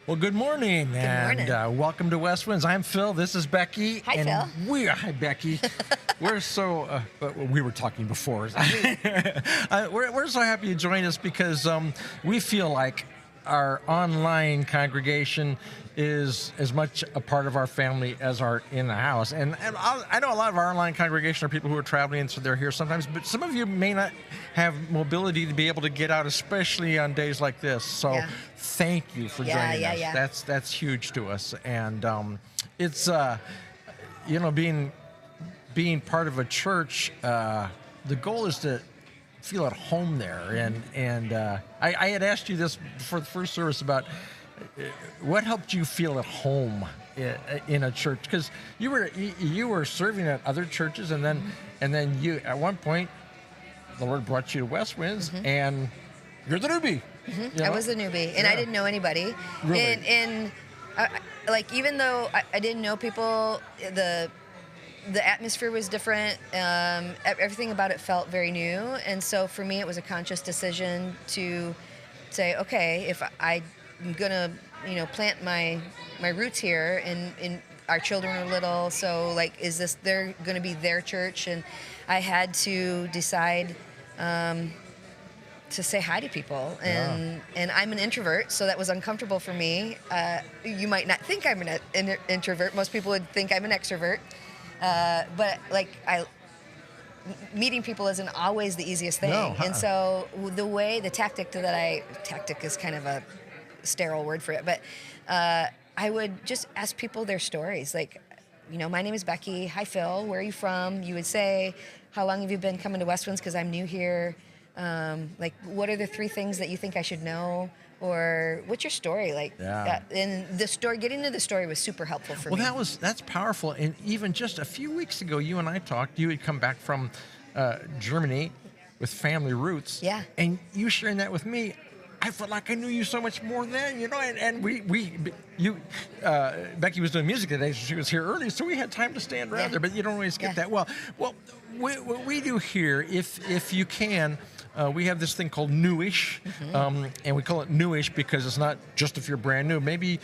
Well, good morning, morning. and welcome to Westwinds. I'm Phil. This is Becky. Hi, and Phil. Hi, Becky. We're so we were talking before. We're so happy you joined us because we feel like our online congregation is as much a part of our family as our in the house. And I know a lot of our online congregation are people who are traveling, so they're here sometimes. But some of you may not have mobility to be able to get out, especially on days like this. So thank you for joining us. Yeah. That's huge to us. And it's being part of a church. The goal is to feel at home there. And I had asked you this before the first service about what helped you feel at home in a church, because you were serving at other churches, and then you at one point the Lord brought you to Westwinds, and you're the newbie. Mm-hmm. You know? I was the newbie, and I didn't know anybody. Really? And even though I didn't know people, the atmosphere was different. Everything about it felt very new, and so for me, it was a conscious decision to say, okay, if I'm gonna, plant my roots here, and our children are little, so they're gonna be their church, and I had to decide to say hi to people, and I'm an introvert, so that was uncomfortable for me. You might not think I'm an introvert. Most people would think I'm an extrovert. But meeting people isn't always the easiest thing. No, And so the tactic is kind of a sterile word for it, but I would just ask people their stories. My name is Becky. Hi, Phil. Where are you from? You would say, how long have you been coming to Westwinds? Because I'm new here. What are the 3 things that you think I should know? Or what's your story like? Yeah. And getting to the story was super helpful for me. Well, that's powerful. And even just a few weeks ago, you and I talked. You had come back from Germany with family roots. Yeah. And you sharing that with me, I felt like I knew you so much more then, And Becky was doing music today, so she was here early, so we had time to stand around there. But you don't always get that. Well, what we do here, if you can. We have this thing called newish, and we call it newish because it's not just if you're brand new. Maybe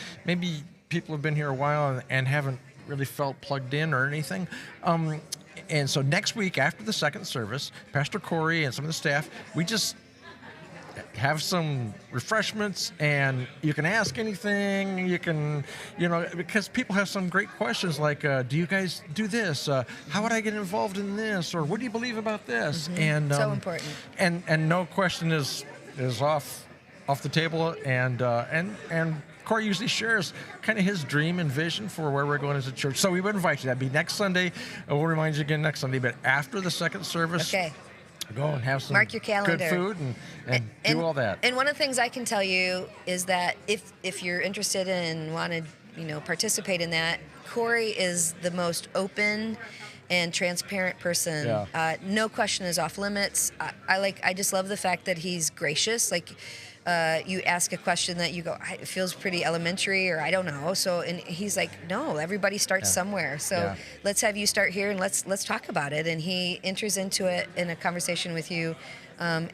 people have been here a while and haven't really felt plugged in or anything. And so next week after the second service, Pastor Corey and some of the staff, we just have some refreshments, and you can ask anything. You can, because people have some great questions like, do you guys do this? How would I get involved in this? Or what do you believe about this? And so important. And no question is off the table. And Corey usually shares kind of his dream and vision for where we're going as a church. So we would invite you. That'd be next Sunday. We'll remind you again next Sunday. But after the second service. Okay. Go and have some Mark your calendar. good food and do all that. And one of the things I can tell you is that if you're interested and want to participate in that, Corey is the most open and transparent person. Yeah. No question is off limits. I just love the fact that he's gracious. You ask a question that you go, it feels pretty elementary, or I don't know. So, and he's like, no, everybody starts somewhere. So let's have you start here, and let's talk about it. And he enters into it in a conversation with you, and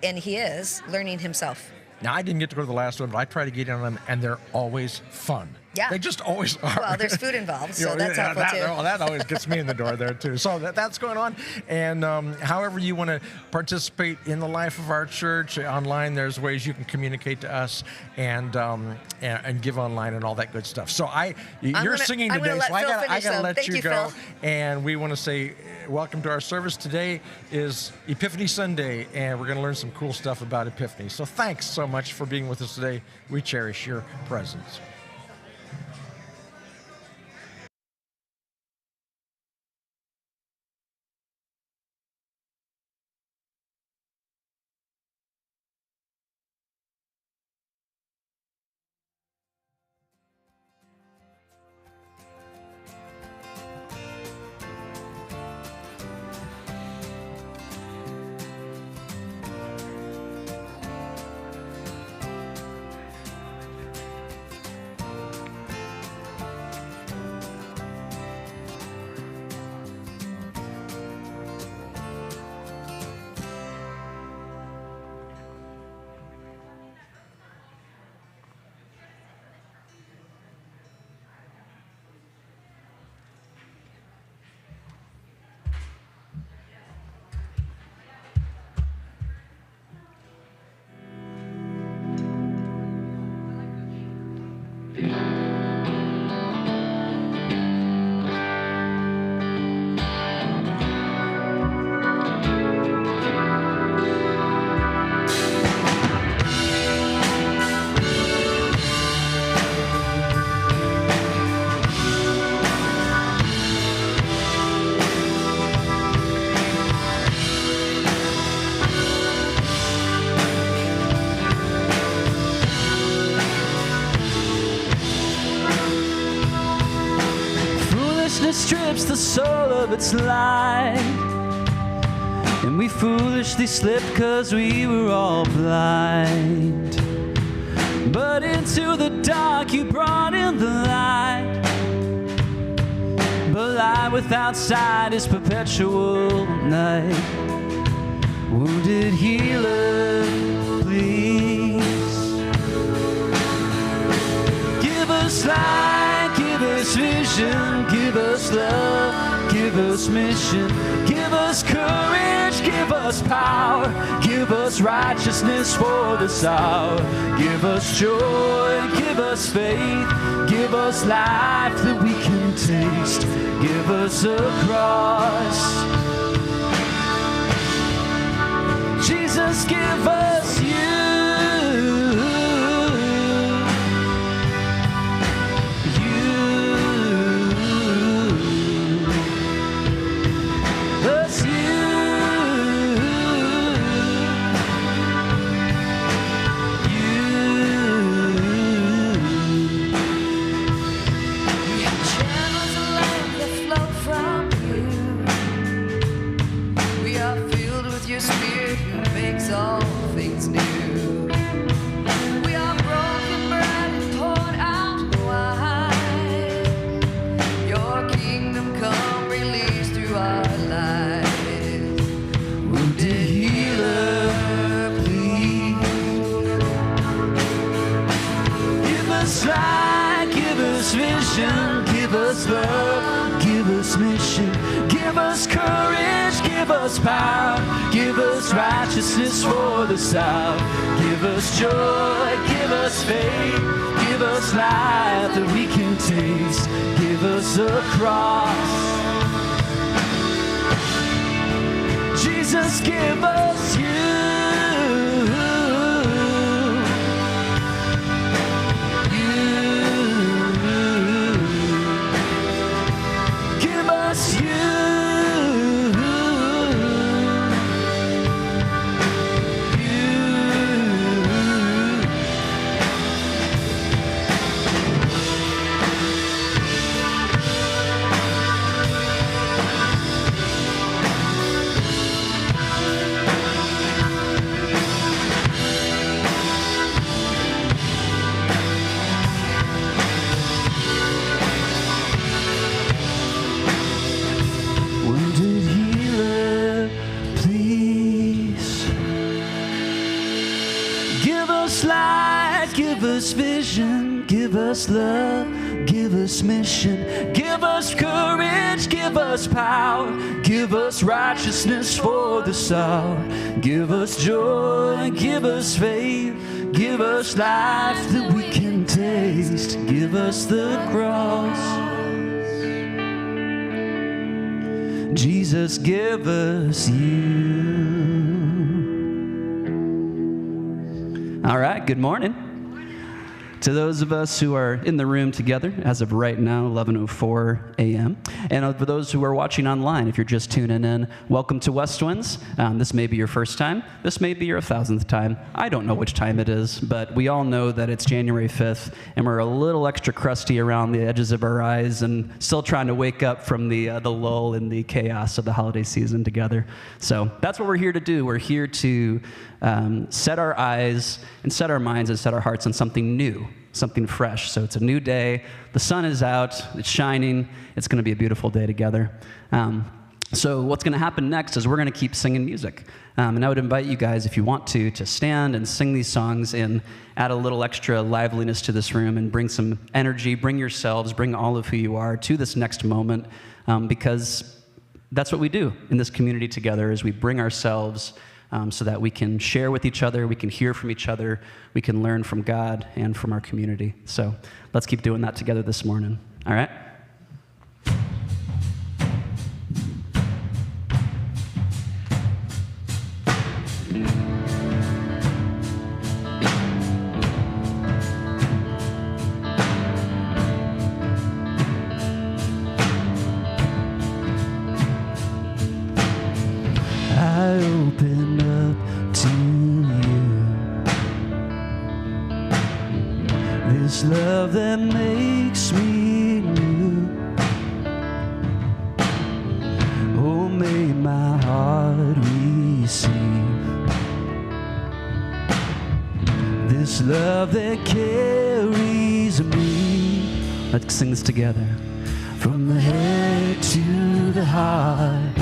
he is learning himself. Now, I didn't get to go to the last one, but I try to get in on them, and they're always fun. Yeah. They just always are. Well, there's food involved, so that's helpful too. That always gets me in the door there too. So that's going on. And however you want to participate in the life of our church online, there's ways you can communicate to us and give online and all that good stuff. So you're singing today, so I gotta let you go. Phil. And we want to say welcome to our service. Today is Epiphany Sunday, and we're going to learn some cool stuff about Epiphany. So thanks so much for being with us today. We cherish your presence. Strips the soul of its light, and we foolishly slipped 'cause we were all blind. But into the dark you brought in the light, but light without sight is perpetual night. Wounded healer, please give us light, give us vision, give us love, give us mission, give us courage, give us power, give us righteousness for this hour, give us joy, give us faith, give us life that we can taste, give us a cross. Jesus, give us you. All things new. We are broken bread and poured out wine. Your kingdom come, release through our lives. Wounded healer, please give us light, give us vision, give us love, give us mission, give us courage, give us power, give us righteousness for the hour, give us joy, give us faith, give us life that we can taste, give us a cross. Jesus, give us you. Give us you. Give us vision, give us love, give us mission, give us courage, give us power, give us righteousness for this hour, give us joy, give us faith, give us life that we can taste, give us the cross. Jesus, give us you. All right, good morning. To those of us who are in the room together, as of right now, 11:04 a.m., and for those who are watching online, if you're just tuning in, welcome to Westwinds. This may be your first time. This may be your 1,000th time. I don't know which time it is, but we all know that it's January 5th, and we're a little extra crusty around the edges of our eyes and still trying to wake up from the lull and the chaos of the holiday season together. So that's what we're here to do. We're here to set our eyes and set our minds and set our hearts on something new, something fresh. So it's a new day. The sun is out. It's shining. It's going to be a beautiful day together. So what's going to happen next is we're going to keep singing music. And I would invite you guys, if you want to stand and sing these songs and add a little extra liveliness to this room and bring some energy, bring yourselves, bring all of who you are to this next moment, because that's what we do in this community together is we bring ourselves so that we can share with each other, we can hear from each other, we can learn from God and from our community. So let's keep doing that together this morning. All right? I open up to you, this love that makes me new. Oh, may my heart receive this love that carries me. Let's sing this together. From the head to the heart,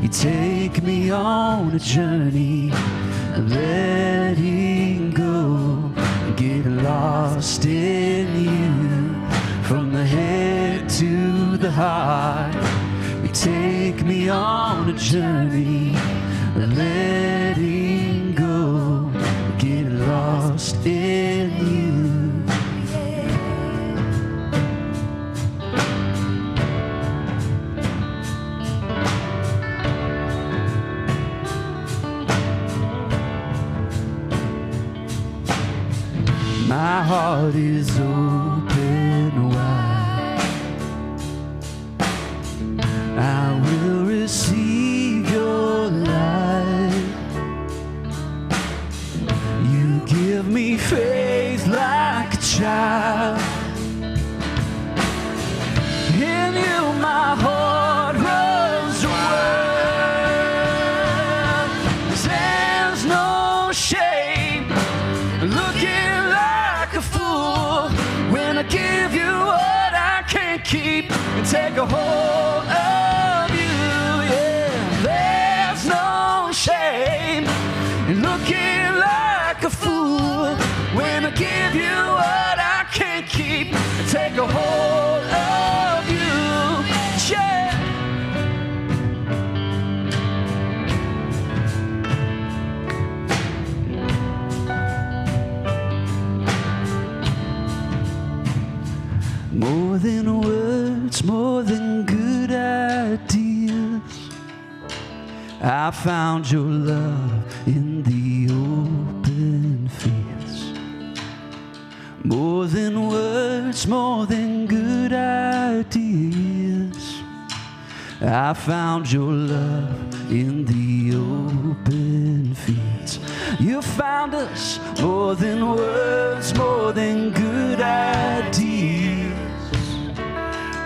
you take me on a journey, letting go, getting lost in you. From the head to the heart, you take me on a journey, letting go, getting lost in you. My heart is open wide. I will receive your light. You give me faith like a child. In you my heart runs wild. There's no shame looking like a fool when I give you what I can't keep and take a hold of you. Yeah, there's no shame in looking like a fool when I give you what I can't keep and take a hold of you. Yeah. More than words, more than good ideas, I found your love in the open fields. More than words, more than good ideas, I found your love in the open fields. You found us more than words, more than good ideas.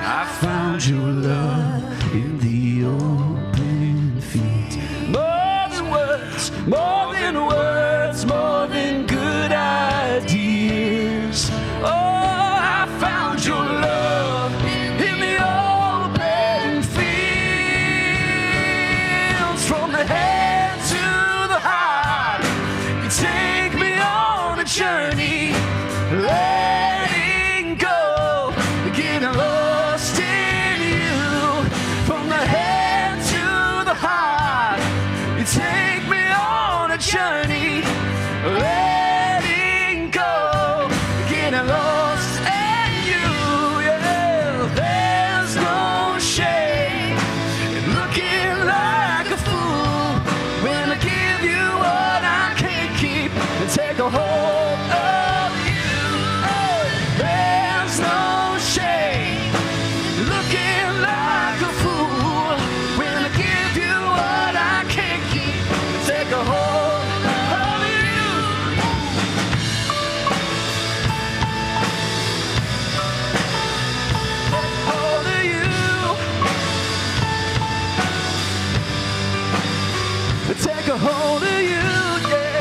I found your love in the open fields. More than words, more than words, more than good ideas. Oh, I found your love in the open fields. From the head to the heart, you take me on a journey, letting go, getting lost in you. From the head to the heart, you take me on a journey, letting go, getting lost in you. Yeah, there's no shame in looking like a fool when I give you what I can't keep and take a hold of you. Oh, there's no shame looking like a fool when I give you what I can't keep and take a hold of you. Take hold of you. Take a hold of you, yeah.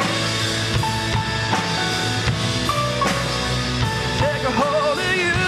Take a hold of you.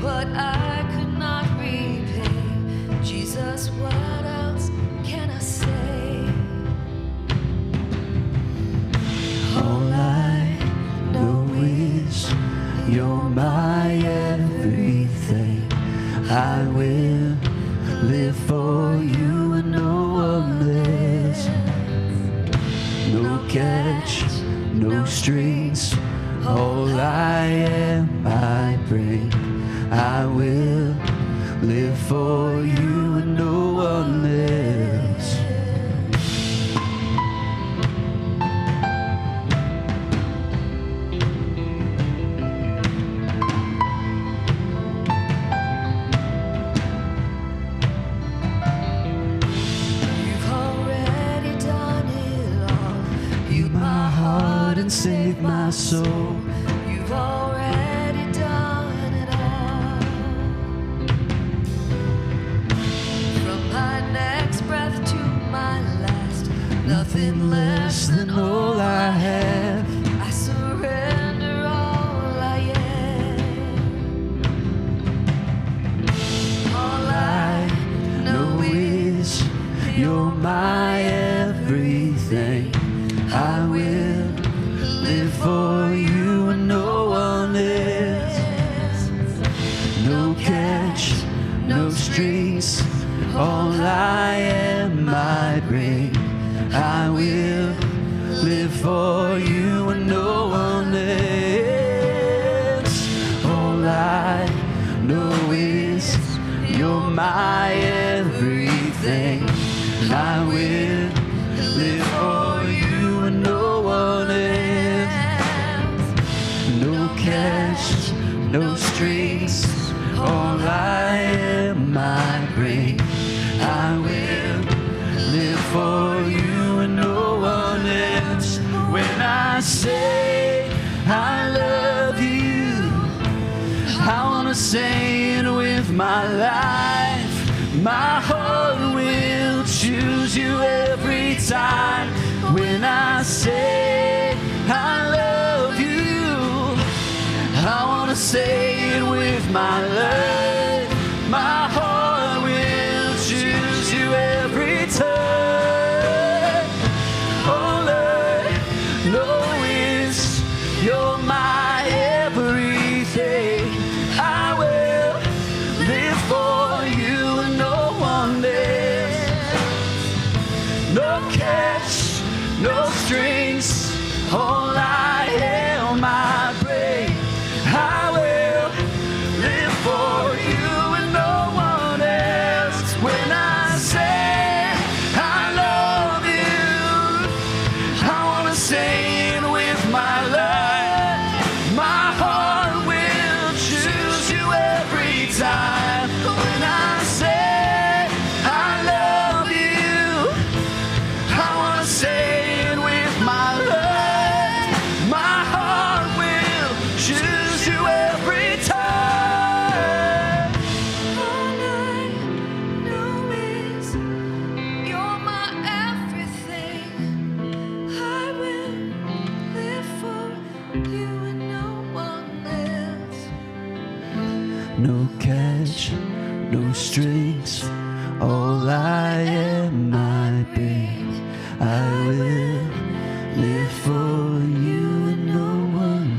what I could not repay. Jesus, what else can I say? All I know is you're my everything. I will live for you and no one else. No catch, no strings. All I am, I bring. I will live for you and no one else. You've already done it all. You my Heart and save my soul. You've already done it all. From my next breath to my last, nothing less than all I have. I surrender all I am. All I know is You're my everything. I will live for you and no one else. No catch, no strings. All I am, I bring. I will live for you and no one else. All I know is you're my everything. I will live for you and no one else. No catch, no strings. All I am, I bring. I will live for you and no one else. When I say I love you, I wanna say it with my life. My heart will choose you every time. When I say I love you, I wanna say it with my life. My heart will choose you every time. All I know is you're my everything. I will live for you and no one else. No catch, no strings. All I am, I bring. I will live for you and no one else. When I say I love you, I wanna say it with my life. My heart will choose you every time. When I say I love you, I wanna say it with my life. My heart will choose you every time. all I know is you're my everything. I will live for you and no one else. No catch, no strings. All I am, I bring. I will live for you and no one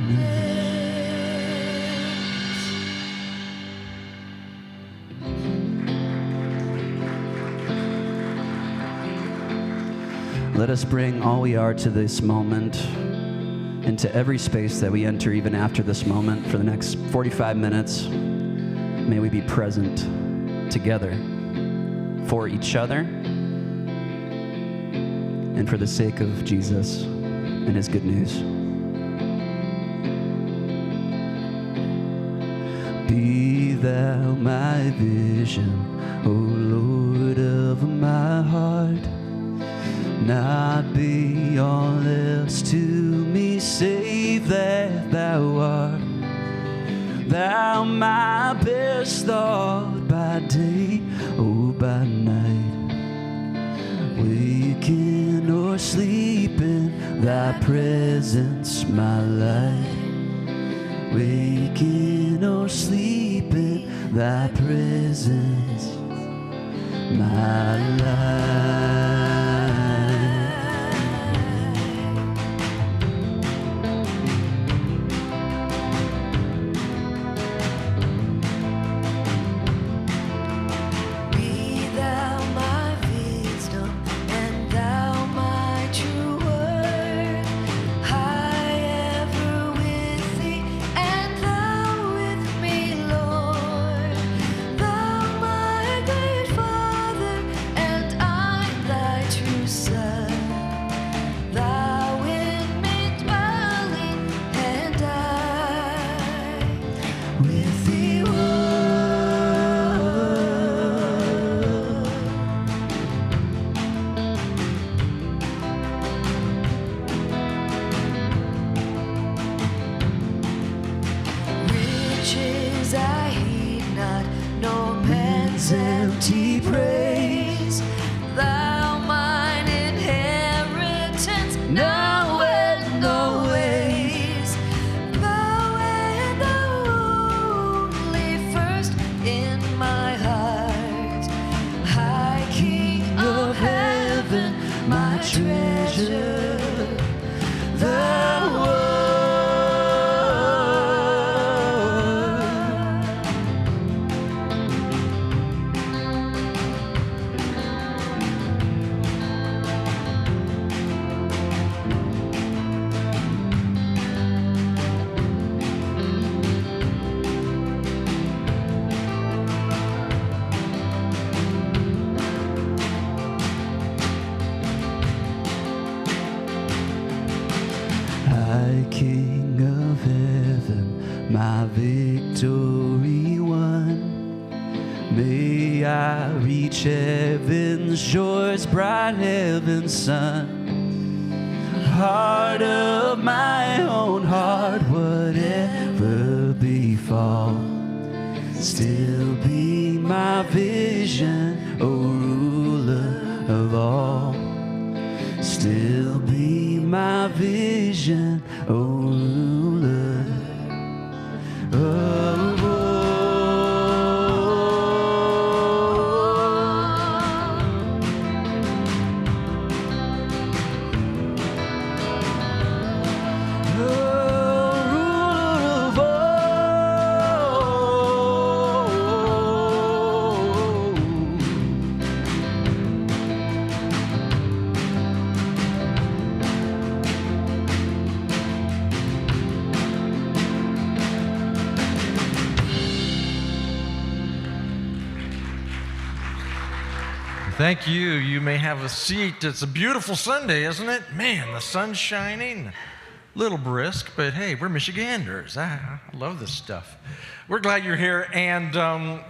else. Let us bring all we are to this moment, into every space that we enter, even after this moment, for the next 45 minutes. May we be present together for each other and for the sake of Jesus and his good news. Be thou my vision, O Lord of my heart. Not be all else to me, save that thou art. Thou my best thought by day, oh by night. Waking or sleeping, thy presence my light. Waking or sleeping, thy presence, my life. Be thou my wisdom, and thou my true word. I ever with thee, and thou with me, Lord. Thou my great Father, and I thy true Son. Thou in me dwelling, and I with thee, riches I heed not, nor man's empty praise. Thou mine inheritance, now and always. Thou and thou only first in my heart. High King of heaven, my treasure, thou art. High King of heaven, my victory won. May I reach heaven's shores, bright heaven's sun. Heart of my own heart, whatever befall, still be my vision, O ruler of all. Still be my vision, O ruler of all. Thank you. You may have a seat. It's a beautiful Sunday, isn't it? Man, the sun's shining. A little brisk, but hey, we're Michiganders. I love this stuff. We're glad you're here. And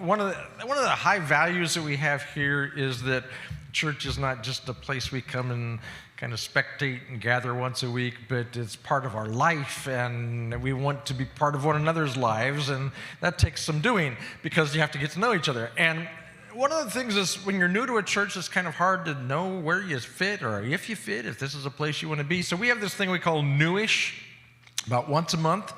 one of the high values that we have here is that church is not just a place we come and kind of spectate and gather once a week, but it's part of our life, and we want to be part of one another's lives, and that takes some doing because you have to get to know each other. And one of the things is when you're new to a church, it's kind of hard to know where you fit or if you fit, if this is a place you want to be. So we have this thing we call Newish, about once a month.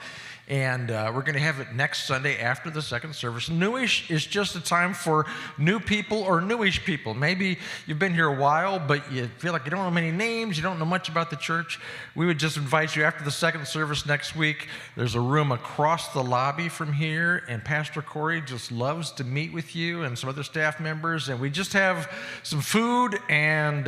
And we're going to have it next Sunday after the second service. Newish is just a time for new people or newish people. Maybe you've been here a while, but you feel like you don't know many names, you don't know much about the church. We would just invite you after the second service next week. There's a room across the lobby from here, and Pastor Corey just loves to meet with you and some other staff members. And we just have some food and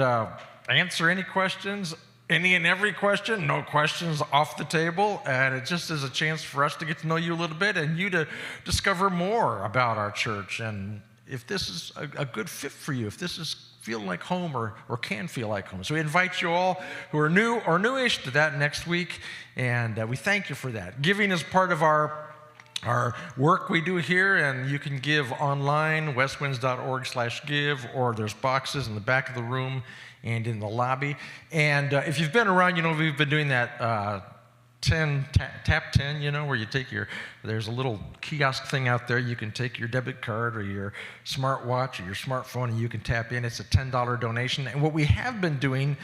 answer any questions. Any and every question, no questions off the table, and it just is a chance for us to get to know you a little bit and you to discover more about our church and if this is a good fit for you, if this is feeling like home or can feel like home. So we invite you all who are new or newish to that next week, and we thank you for that. Giving is part of our work we do here, and you can give online, westwinds.org/give, or there's boxes in the back of the room and in the lobby. And if you've been around, you know we've been doing that tap 10, you know, where you take there's a little kiosk thing out there. You can take your debit card or your smartwatch or your smartphone and you can tap in. It's a $10 donation. And what we have been doing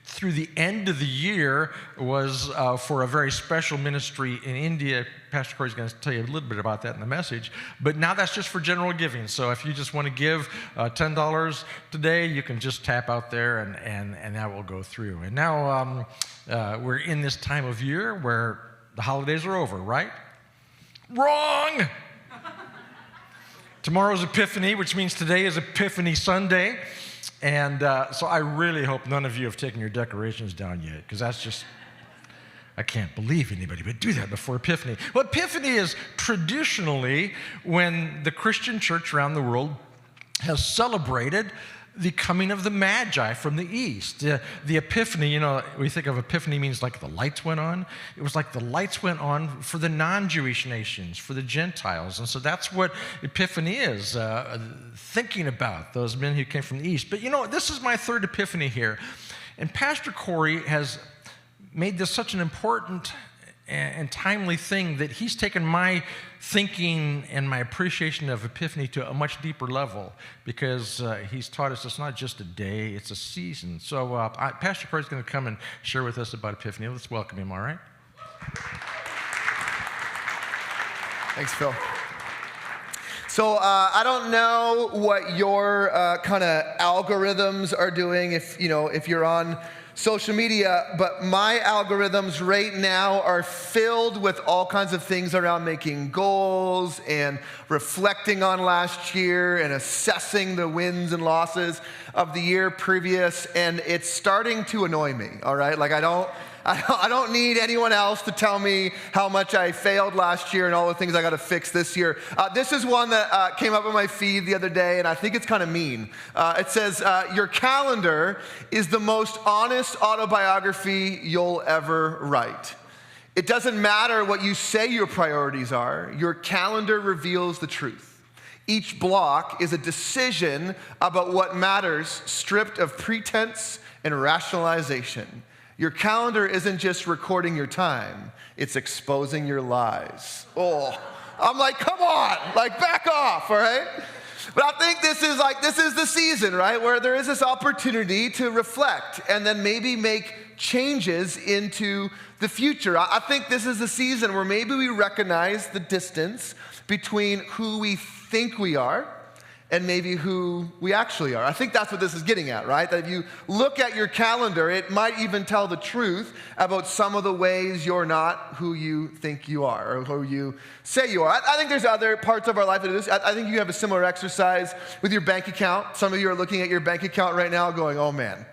through the end of the year was for a very special ministry in India. Pastor Corey's going to tell you a little bit about that in the message. But now that's just for general giving. So if you just want to give $10 today, you can just tap out there and that will go through. And now we're in this time of year where the holidays are over, right? Wrong! Tomorrow's Epiphany, which means today is Epiphany Sunday. And so I really hope none of you have taken your decorations down yet, because that's just, I can't believe anybody would do that before Epiphany. Well, Epiphany is traditionally when the Christian church around the world has celebrated the coming of the Magi from the East. The Epiphany, we think of Epiphany means like the lights went on. It was like the lights went on for the non-Jewish nations, for the Gentiles. And so that's what Epiphany is, thinking about those men who came from the East. But this is my third Epiphany here. And Pastor Corey has made this such an important and timely thing that he's taken my thinking and my appreciation of Epiphany to a much deeper level, because he's taught us it's not just a day, it's a season. So Pastor Corey's going to come and share with us about Epiphany. Let's welcome him, all right? Thanks, Phil. So I don't know what your kind of algorithms are doing if you're on social media, but my algorithms right now are filled with all kinds of things around making goals and reflecting on last year and assessing the wins and losses of the year previous, and it's starting to annoy me, all right? Like I don't need anyone else to tell me how much I failed last year and all the things I got to fix this year. This is one that came up on my feed the other day, and I think it's kind of mean. It says, your calendar is the most honest autobiography you'll ever write. It doesn't matter what you say your priorities are. Your calendar reveals the truth. Each block is a decision about what matters, stripped of pretense and rationalization. Your calendar isn't just recording your time, it's exposing your lies. Oh, I'm like, come on, like back off, all right? But I think this is the season, right, where there is this opportunity to reflect and then maybe make changes into the future. I think this is the season where maybe we recognize the distance between who we think we are and maybe who we actually are. I think that's what this is getting at, right? That if you look at your calendar, it might even tell the truth about some of the ways you're not who you think you are or who you say you are. I think there's other parts of our life that do this. I think you have a similar exercise with your bank account. Some of you are looking at your bank account right now going, oh man,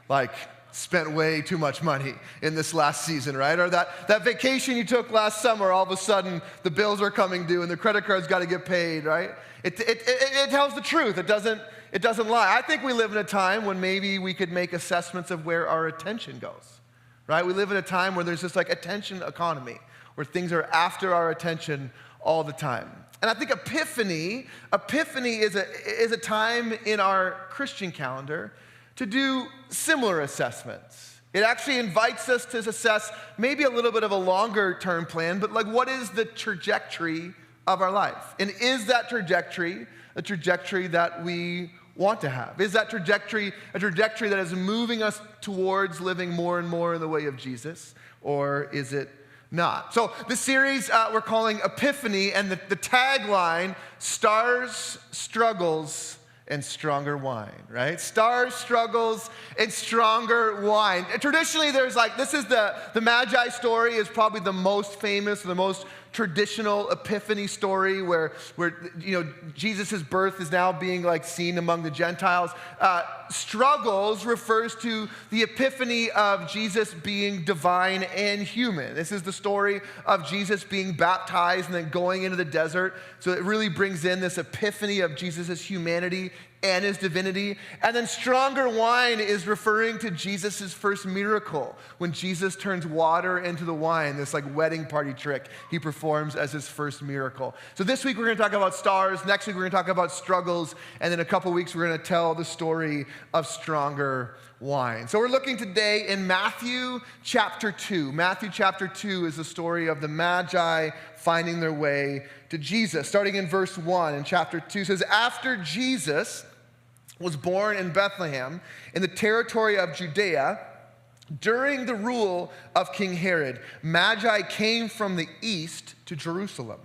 like spent way too much money in this last season, right? Or that vacation you took last summer, all of a sudden the bills are coming due and the credit card's got to get paid, right? It tells the truth. It doesn't lie. I think we live in a time when maybe we could make assessments of where our attention goes, right? We live in a time where there's this like attention economy, where things are after our attention all the time. And I think Epiphany is a time in our Christian calendar to do similar assessments. It actually invites us to assess maybe a little bit of a longer term plan, but like what is the trajectory of our life? And is that trajectory a trajectory that we want to have? Is that trajectory a trajectory that is moving us towards living more and more in the way of Jesus, or is it not? So the series we're calling Epiphany, and the tagline, Stars, Struggles, and Stronger Wine, right? Stars, struggles, and stronger wine. Traditionally, there's this is the Magi story is probably the most famous, the most traditional Epiphany story where Jesus' birth is now being seen among the Gentiles. Struggles refers to the epiphany of Jesus being divine and human. This is the story of Jesus being baptized and then going into the desert. So it really brings in this epiphany of Jesus' humanity and his divinity. And then stronger wine is referring to Jesus' first miracle, when Jesus turns water into the wine, this wedding party trick he performs as his first miracle. So this week we're going to talk about stars, next week we're going to talk about struggles, and in a couple weeks we're going to tell the story of stronger wine. So we're looking today in Matthew chapter 2. Matthew chapter 2 is the story of the Magi finding their way to Jesus. Starting in verse 1 in chapter 2, it says, after Jesus was born in Bethlehem in the territory of Judea, During the rule of King Herod, Magi came from the east to Jerusalem.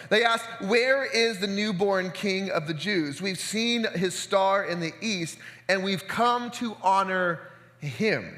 They asked, "Where is the newborn king of the Jews? We've seen his star in the east, and we've come to honor him."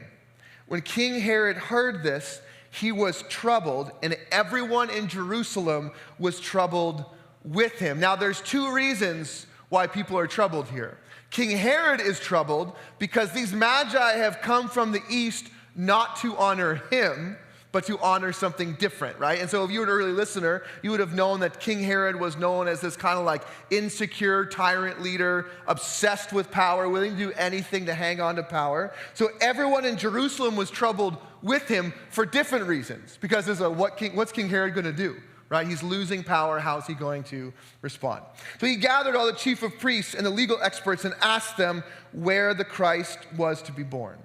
When King Herod heard this, he was troubled, and everyone in Jerusalem was troubled with him. Now, there's two reasons why people are troubled here. King Herod is troubled because these magi have come from the east not to honor him, but to honor something different, right? And so if you were an early listener, you would have known that King Herod was known as this kind of like insecure tyrant leader, obsessed with power, willing to do anything to hang on to power. So everyone in Jerusalem was troubled with him for different reasons, because there's what's King Herod going to do? Right? He's losing power. How's he going to respond? So he gathered all the chief of priests and the legal experts and asked them where the Christ was to be born.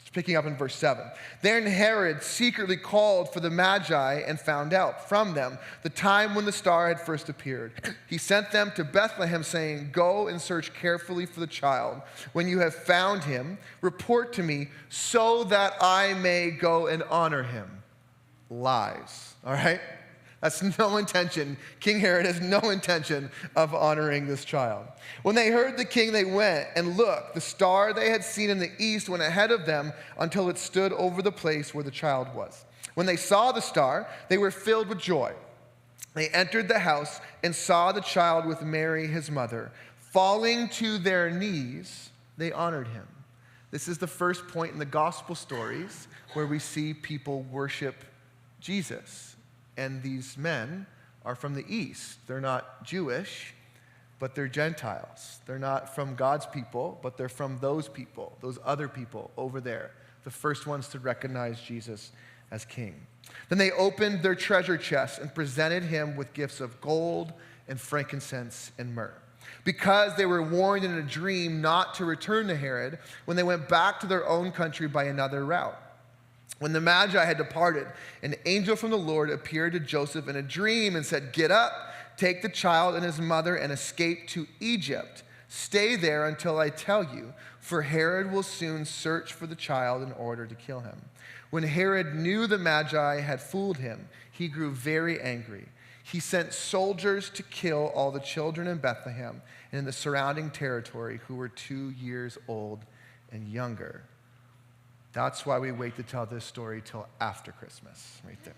It's picking up in verse 7. Then Herod secretly called for the Magi and found out from them the time when the star had first appeared. He sent them to Bethlehem, saying, "Go and search carefully for the child. When you have found him, report to me so that I may go and honor him." Lies, all right? That's no intention. King Herod has no intention of honoring this child. When they heard the king, they went and looked. The star they had seen in the east went ahead of them until it stood over the place where the child was. When they saw the star, they were filled with joy. They entered the house and saw the child with Mary, his mother. Falling to their knees, they honored him. This is the first point in the gospel stories where we see people worship Jesus. And these men are from the east. They're not Jewish, but they're Gentiles. They're not from God's people, but they're from those people, those other people over there, the first ones to recognize Jesus as king. Then they opened their treasure chests and presented him with gifts of gold and frankincense and myrrh. Because they were warned in a dream not to return to Herod, when they went back to their own country by another route. When the Magi had departed, an angel from the Lord appeared to Joseph in a dream and said, "Get up, take the child and his mother and escape to Egypt. Stay there until I tell you, for Herod will soon search for the child in order to kill him." When Herod knew the Magi had fooled him, he grew very angry. He sent soldiers to kill all the children in Bethlehem and in the surrounding territory who were 2 years old and younger. That's why we wait to tell this story till after Christmas, right there.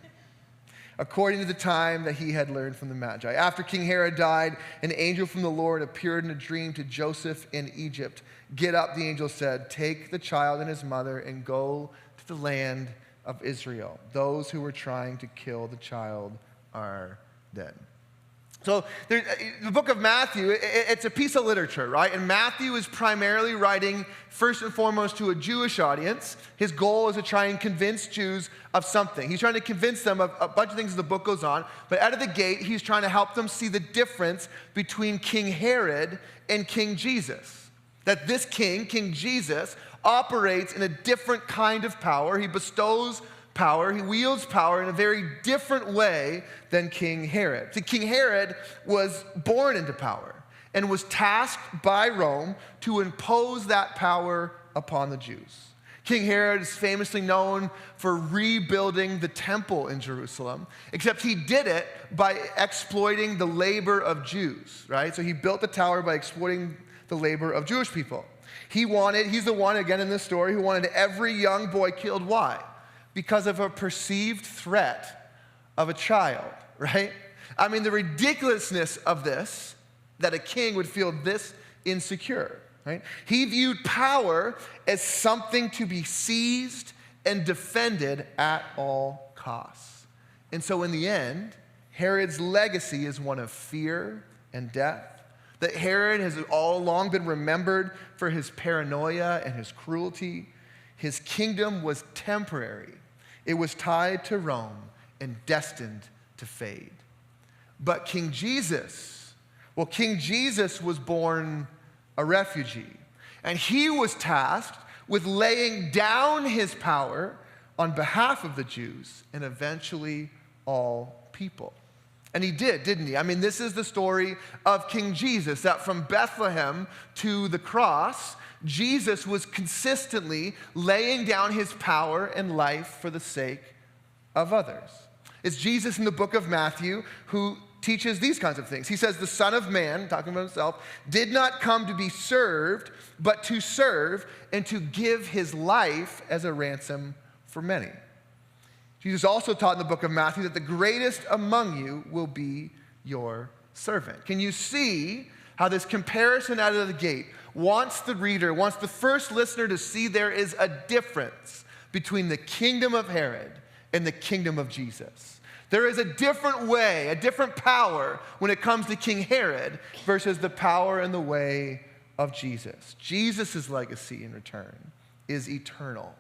According to the time that he had learned from the Magi. After King Herod died, an angel from the Lord appeared in a dream to Joseph in Egypt. "Get up," the angel said, "take the child and his mother and go to the land of Israel. Those who were trying to kill the child are dead." So the book of Matthew, it's a piece of literature, right? And Matthew is primarily writing first and foremost to a Jewish audience. His goal is to try and convince Jews of something. He's trying to convince them of a bunch of things as the book goes on. But out of the gate, he's trying to help them see the difference between King Herod and King Jesus. That this king, King Jesus, operates in a different kind of power. He bestows power. He wields power in a very different way than King Herod. See, King Herod was born into power and was tasked by Rome to impose that power upon the Jews. King Herod is famously known for rebuilding the temple in Jerusalem, except he did it by exploiting the labor of Jews, right? So he built the tower by exploiting the labor of Jewish people. He's the one, again in this story, who wanted every young boy killed. Why? Because of a perceived threat of a child, right? I mean, the ridiculousness of this, that a king would feel this insecure, right? He viewed power as something to be seized and defended at all costs. And so in the end, Herod's legacy is one of fear and death. That Herod has all along been remembered for his paranoia and his cruelty. His kingdom was temporary. It was tied to Rome and destined to fade. But King Jesus was born a refugee. And he was tasked with laying down his power on behalf of the Jews and eventually all people. And he did, didn't he? I mean, this is the story of King Jesus, that from Bethlehem to the cross, Jesus was consistently laying down his power and life for the sake of others. It's Jesus in the book of Matthew who teaches these kinds of things. He says, the Son of Man, talking about himself, did not come to be served, but to serve and to give his life as a ransom for many. Jesus also taught in the book of Matthew that the greatest among you will be your servant. Can you see how this comparison out of the gate wants the reader, wants the first listener to see there is a difference between the kingdom of Herod and the kingdom of Jesus? There is a different way, a different power when it comes to King Herod versus the power and the way of Jesus. Jesus' legacy in return is eternal.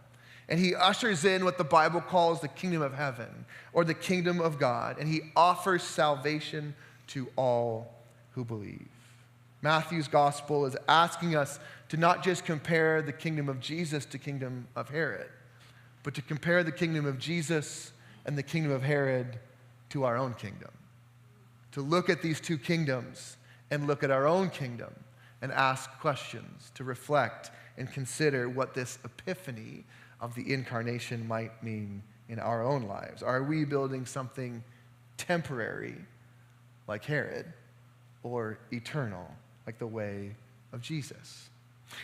And he ushers in what the Bible calls the kingdom of heaven or the kingdom of God. And he offers salvation to all who believe. Matthew's gospel is asking us to not just compare the kingdom of Jesus to the kingdom of Herod, but to compare the kingdom of Jesus and the kingdom of Herod to our own kingdom. To look at these two kingdoms and look at our own kingdom and ask questions, to reflect and consider what this epiphany of the incarnation might mean in our own lives. Are we building something temporary like Herod or eternal like the way of Jesus?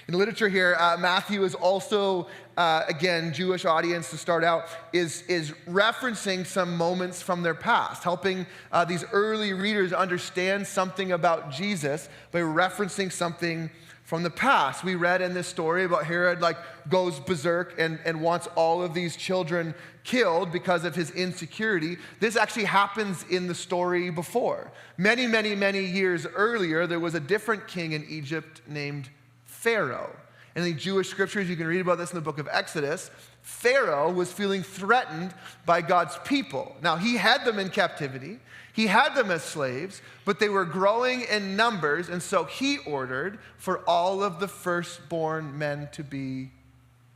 In the literature here, Matthew is also, again, Jewish audience to start out, is referencing some moments from their past, helping these early readers understand something about Jesus by referencing something from the past. We read in this story about Herod goes berserk and wants all of these children killed because of his insecurity. This actually happens in the story before. Many, many, many years earlier, there was a different king in Egypt named Pharaoh. In the Jewish scriptures, you can read about this in the book of Exodus. Pharaoh was feeling threatened by God's people. Now, he had them in captivity. He had them as slaves, but they were growing in numbers, and so he ordered for all of the firstborn men to be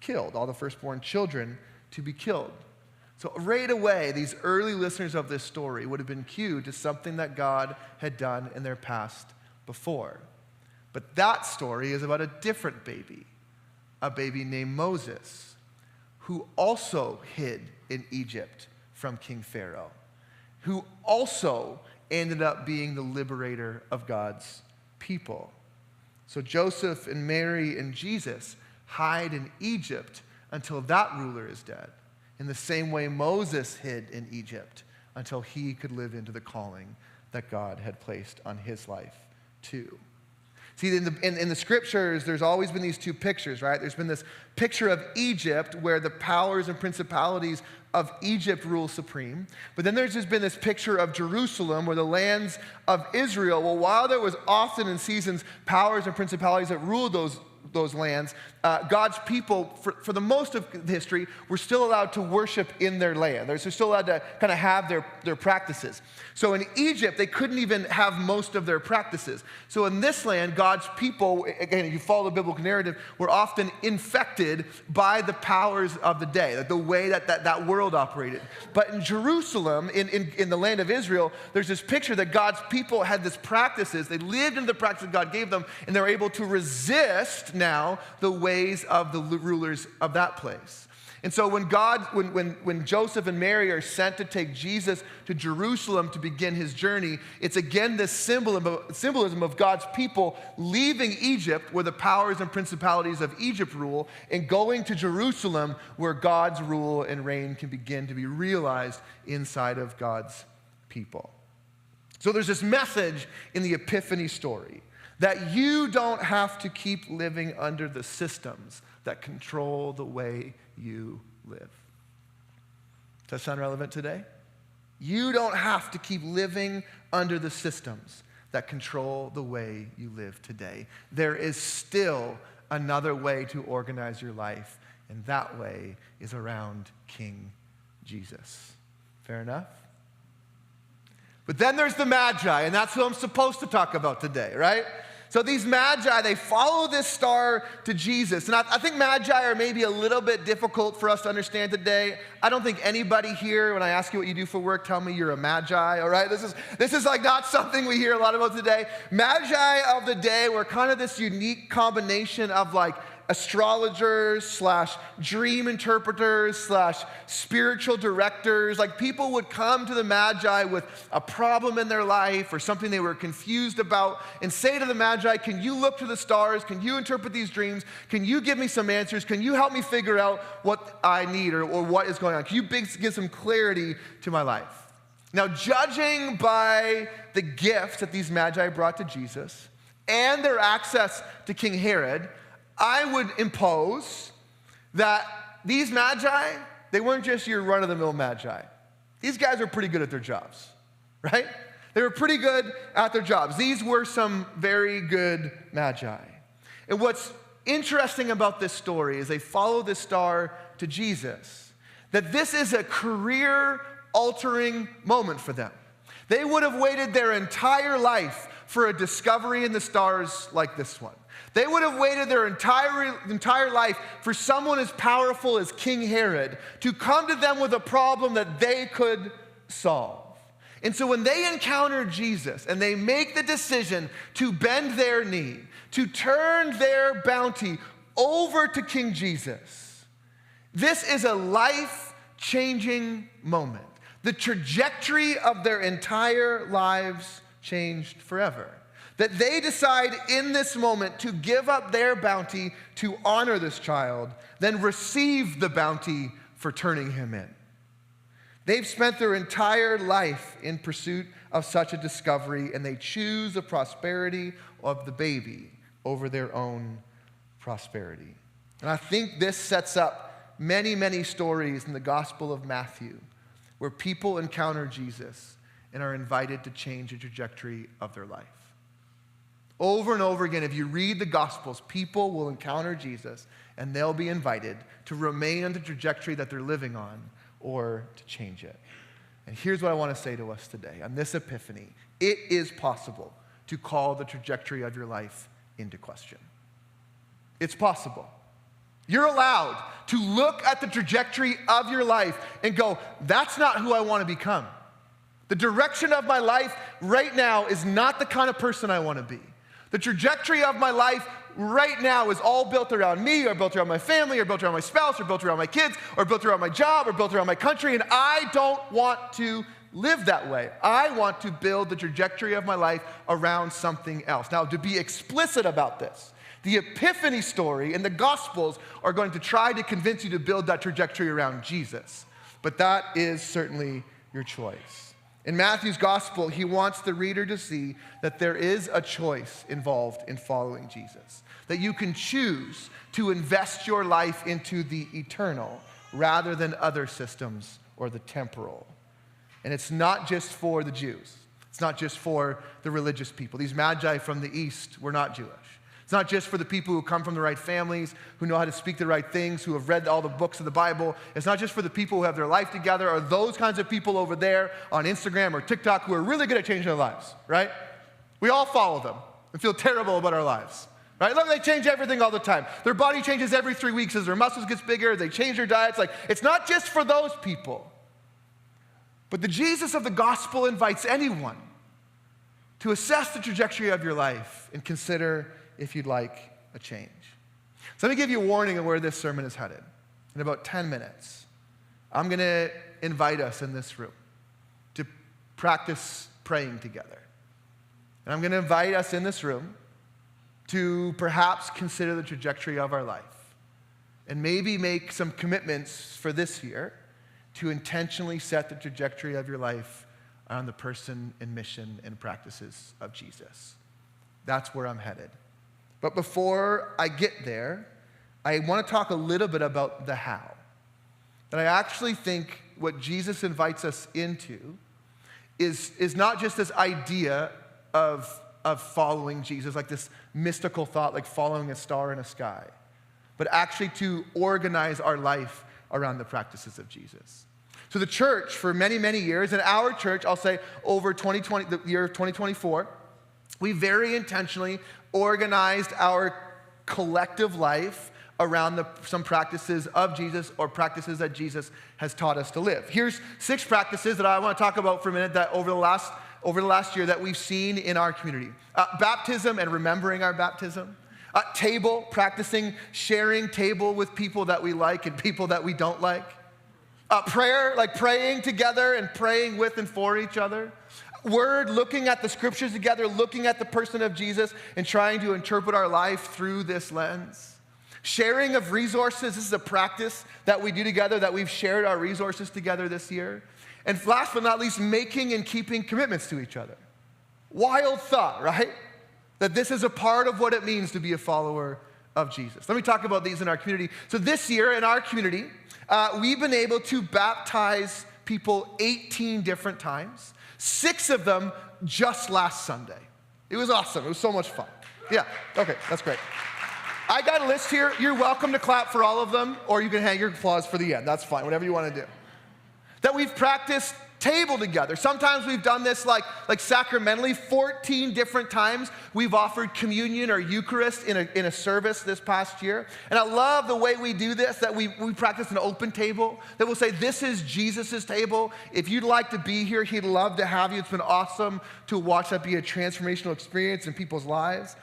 killed, all the firstborn children to be killed. So right away, these early listeners of this story would have been cued to something that God had done in their past before. But that story is about a different baby, a baby named Moses, who also hid in Egypt from King Pharaoh, who also ended up being the liberator of God's people. So Joseph and Mary and Jesus hide in Egypt until that ruler is dead, in the same way Moses hid in Egypt until he could live into the calling that God had placed on his life too. See, in the scriptures, there's always been these two pictures, right? There's been this picture of Egypt where the powers and principalities of Egypt rule supreme. But then there's just been this picture of Jerusalem where the lands of Israel, well, while there was often in seasons powers and principalities that ruled those lands, God's people, for the most of history, were still allowed to worship in their land. They're still allowed to kind of have their practices. So in Egypt, they couldn't even have most of their practices. So in this land, God's people, again, if you follow the biblical narrative, were often infected by the powers of the day, the way that world operated. But in Jerusalem, in the land of Israel, there's this picture that God's people had these practices. They lived in the practices God gave them, and they're able to resist now the ways of the rulers of that place. And so when Joseph and Mary are sent to take Jesus to Jerusalem to begin his journey, it's again this symbolism of God's people leaving Egypt where the powers and principalities of Egypt rule and going to Jerusalem where God's rule and reign can begin to be realized inside of God's people. So there's this message in the Epiphany story that you don't have to keep living under the systems that control the way you live. Does that sound relevant today? You don't have to keep living under the systems that control the way you live today. There is still another way to organize your life, and that way is around King Jesus. Fair enough? But then there's the Magi, and that's who I'm supposed to talk about today, right? So these magi, they follow this star to Jesus. And I think magi are maybe a little bit difficult for us to understand today. I don't think anybody here, when I ask you what you do for work, tell me you're a magi, all right? This is like not something we hear a lot about today. Magi of the day were kind of this unique combination of like astrologers / dream interpreters / spiritual directors. Like people would come to the magi with a problem in their life or something they were confused about and say to the magi, can you look to the stars? Can you interpret these dreams? Can you give me some answers? Can you help me figure out what I need or what is going on? Can you give some clarity to my life? Now, judging by the gifts that these magi brought to Jesus and their access to King Herod, I would impose that these magi, they weren't just your run-of-the-mill magi. These guys were pretty good at their jobs, right? They were pretty good at their jobs. These were some very good magi. And what's interesting about this story is they follow this star to Jesus, that this is a career-altering moment for them. They would have waited their entire life for a discovery in the stars like this one. They would have waited their entire life for someone as powerful as King Herod to come to them with a problem that they could solve. And so when they encounter Jesus and they make the decision to bend their knee, to turn their bounty over to King Jesus, this is a life-changing moment. The trajectory of their entire lives changed forever. That they decide in this moment to give up their bounty to honor this child, then receive the bounty for turning him in. They've spent their entire life in pursuit of such a discovery, and they choose the prosperity of the baby over their own prosperity. And I think this sets up many, many stories in the Gospel of Matthew where people encounter Jesus and are invited to change the trajectory of their life. Over and over again, if you read the Gospels, people will encounter Jesus and they'll be invited to remain on the trajectory that they're living on or to change it. And here's what I want to say to us today. On this Epiphany, it is possible to call the trajectory of your life into question. It's possible. You're allowed to look at the trajectory of your life and go, that's not who I want to become. The direction of my life right now is not the kind of person I want to be. The trajectory of my life right now is all built around me, or built around my family, or built around my spouse, or built around my kids, or built around my job, or built around my country, and I don't want to live that way. I want to build the trajectory of my life around something else. Now, to be explicit about this, the Epiphany story and the Gospels are going to try to convince you to build that trajectory around Jesus. But that is certainly your choice. In Matthew's Gospel, he wants the reader to see that there is a choice involved in following Jesus. That you can choose to invest your life into the eternal rather than other systems or the temporal. And it's not just for the Jews. It's not just for the religious people. These magi from the East were not Jewish. It's not just for the people who come from the right families, who know how to speak the right things, who have read all the books of the Bible. It's not just for the people who have their life together, or those kinds of people over there on Instagram or TikTok who are really good at changing their lives, right? We all follow them and feel terrible about our lives, right? Look, they change everything all the time. Their body changes every 3 weeks as their muscles gets bigger. They change their diets. Like, it's not just for those people. But the Jesus of the gospel invites anyone to assess the trajectory of your life and consider if you'd like a change. So let me give you a warning of where this sermon is headed. In about 10 minutes, I'm going to invite us in this room to practice praying together. And I'm going to invite us in this room to perhaps consider the trajectory of our life and maybe make some commitments for this year to intentionally set the trajectory of your life on the person and mission and practices of Jesus. That's where I'm headed. But before I get there, I want to talk a little bit about the how. And I actually think what Jesus invites us into is not just this idea of following Jesus, like this mystical thought, like following a star in a sky, but actually to organize our life around the practices of Jesus. So the church, for many, many years, and our church, I'll say over 2020, the year of 2024, we very intentionally organized our collective life around some practices of Jesus or practices that Jesus has taught us to live. Here's 6 practices that I want to talk about for a minute that over the last year that we've seen in our community. Baptism and remembering our baptism. Table, practicing sharing table with people that we like and people that we don't like. Prayer, like praying together and praying with and for each other. Word, looking at the scriptures together, looking at the person of Jesus and trying to interpret our life through this lens. Sharing of resources, this is a practice that we do together, that we've shared our resources together this year. And last but not least, making and keeping commitments to each other. Wild thought, right? That this is a part of what it means to be a follower of Jesus. Let me talk about these in our community. So this year in our community, we've been able to baptize people 18 different times. 6 of them just last Sunday. It was awesome. It was so much fun. Yeah, okay, that's great. I got a list here. You're welcome to clap for all of them, or you can hang your applause for the end. That's fine, whatever you want to do. That we've practiced table together. Sometimes we've done this like sacramentally. 14 different times we've offered communion or Eucharist in a service this past year. And I love the way we do this, that we practice an open table, that we'll say, this is Jesus's table. If you'd like to be here, he'd love to have you. It's been awesome to watch that be a transformational experience in people's lives.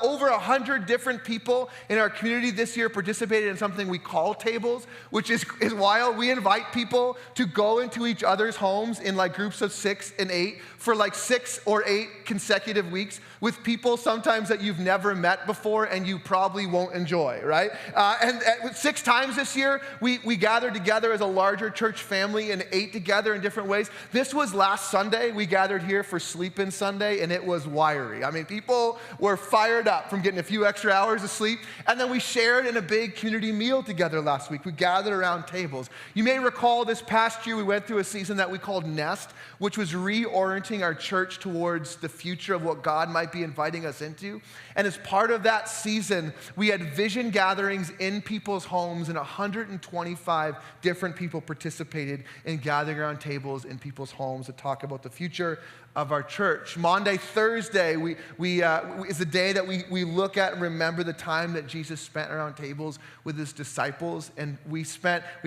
Over 100 different people in our community this year participated in something we call tables, which is wild. We invite people to go into each other's homes in like groups of 6 and 8 for like 6 or 8 consecutive weeks with people sometimes that you've never met before and you probably won't enjoy, right? And 6 times this year, we gathered together as a larger church family and ate together in different ways. This was last Sunday. We gathered here for Sleep-In Sunday, and it was wiry. I mean, people were fired up from getting a few extra hours of sleep. And then we shared in a big community meal together last week. We gathered around tables. You may recall this past year we went through a season that we called Nest, which was reorienting our church towards the future of what God might be inviting us into. And as part of that season, we had vision gatherings in people's homes, and 125 different people participated in gathering around tables in people's homes to talk about the future of our church. Maundy, Thursday, is the day that we look at and remember the time that Jesus spent around tables with his disciples. And we